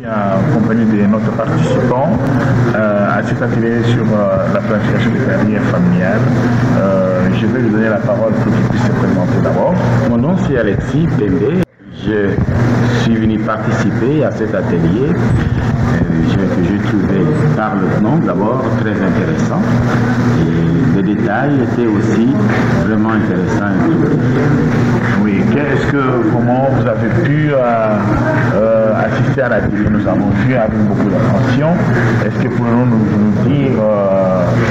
En compagnie de notre participant à cet atelier sur la planification des carrières familiales. Je vais lui donner la parole pour qu'il puisse se présenter d'abord. Mon nom c'est Alexis Pembe. Je suis venu participer à cet atelier que j'ai trouvé par le nom d'abord très intéressant. Et les détails étaient aussi vraiment intéressants. Oui, comment vous avez pu assister à l'atelier? Nous avons vu avec beaucoup d'attention. Est-ce que pouvez-vous nous dire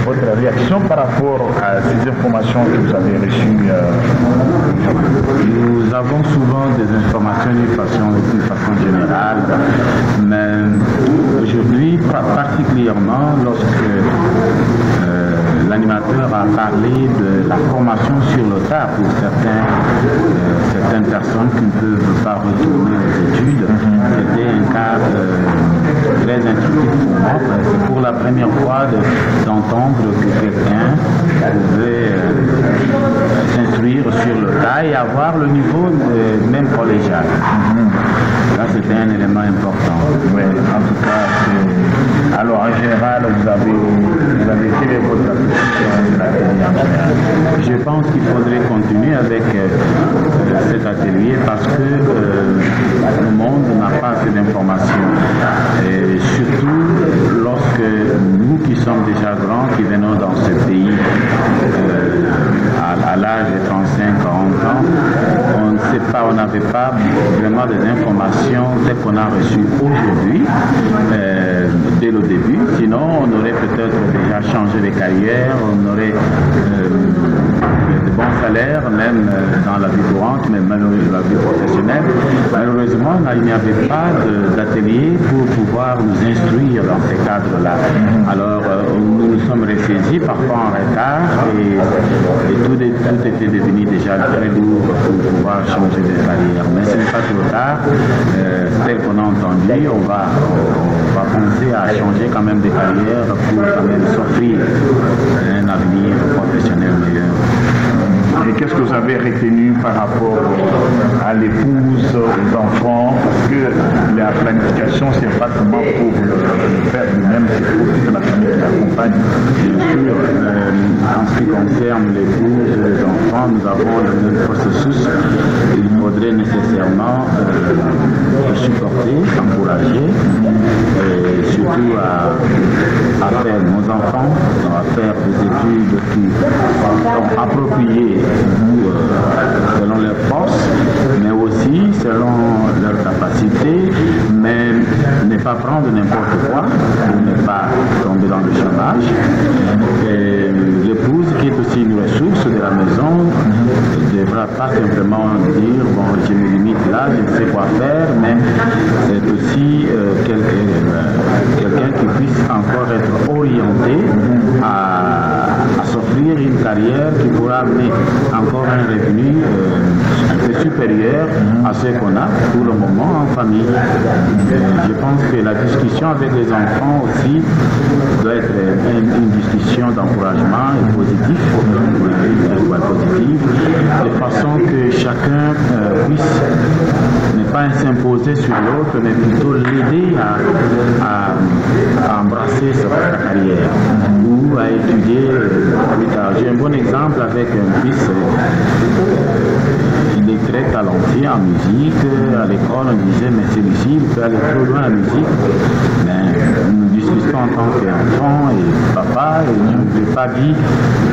votre réaction par rapport à ces informations que vous avez reçues? Nous avons souvent des informations d'une façon générale, mais aujourd'hui, particulièrement lorsque l'animateur a parlé de la formation sur le tas pour certaines personnes qui ne peuvent pas retourner aux études, c'était un cas très instructif pour moi. C'est pour la première fois d'entendre que quelqu'un pouvait s'instruire sur le tas et avoir le niveau même collégial. Là, c'était un élément important. Oui, en tout cas, alors en général, vous avez quelle est votre appréciation de l'atelier en général? Je pense qu'il faudrait continuer avec cet atelier parce que le monde n'a pas assez d'informations. Et surtout lorsque nous qui sommes déjà grands, qui venons dans ce pays à l'âge de 35, 40 ans, on ne sait pas, on n'avait pas vraiment des informations telles qu'on a reçues aujourd'hui, dès le début. Sinon, on aurait peut-être déjà changé de carrière, on aurait de bons salaires, même dans la vie courante, même dans la vie professionnelle. Malheureusement, il n'y avait pas d'atelier pour pouvoir nous instruire dans ces cadres-là. Alors, nous nous sommes ressaisis, parfois en retard, et tout était devenu déjà très lourd pour pouvoir changer de carrière. Mais ce n'est pas trop tard. Tel qu'on a entendu, on va penser à changer quand même de carrière pour quand même s'offrir un avenir professionnel meilleur. Et qu'est-ce que vous avez retenu par rapport à l'épouse, aux enfants? Parce que la planification, c'est pas seulement pour le père lui-même, c'est pour toute la famille qui l'accompagne. Bien sûr, en ce qui concerne l'épouse et les enfants, nous avons le même processus. Il faudrait nécessairement supporter, encourager, et surtout à faire nos enfants, à faire des études qui sont appropriées selon leurs forces, mais aussi selon leurs capacités, mais ne pas prendre n'importe quoi pour ne pas tomber dans le chômage. L'épouse, qui est aussi une ressource de la maison, ne devra pas simplement dire bon, je me limite là, je ne sais quoi faire, mais c'est aussi quelqu'un qui puisse encore être orienté à s'offrir une carrière qui pourra amener encore un revenu un peu supérieur à ce qu'on a pour le moment en famille. Je pense que la discussion avec les enfants aussi doit être une discussion d'encouragement et positive, de façon que chacun puisse ne pas s'imposer sur l'autre, mais plutôt l'aider à embrasser sa carrière ou à étudier plus tard. J'ai un bon exemple avec un fils. Il est très talentueux en musique. À l'école, on disait, mais celui-ci, il peut aller trop loin en musique. Mais nous discutons en tant qu'enfant et papa, et je ne lui ai pas dit,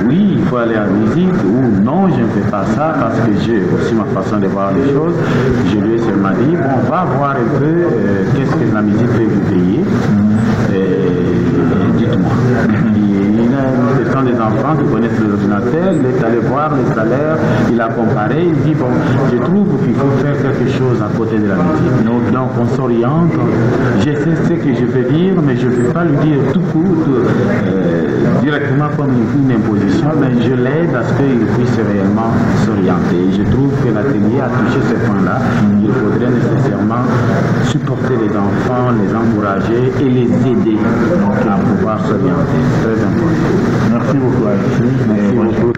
oui, il faut aller en musique, ou non, je ne fais pas ça, parce que j'ai aussi ma façon de voir les choses. Je lui ai seulement dit, bon, on va voir un peu qu'est-ce que la musique peut vous payer. Dites-moi. Ce sont des enfants qui connaissent l'ordinateur, il est allé voir les salaires, il a comparé, il dit, bon, je trouve qu'il faut faire quelque chose à côté de la musique. Donc on s'oriente, je sais ce que je veux dire, mais je ne peux pas lui dire tout court, directement comme une imposition, mais je l'aide à ce qu'il puisse réellement s'orienter. Je trouve que l'atelier a touché ce point-là. Il faudrait nécessairement supporter les enfants, les encourager et les aider à pouvoir s'orienter. Très important. Merci beaucoup, Alexis. Merci beaucoup.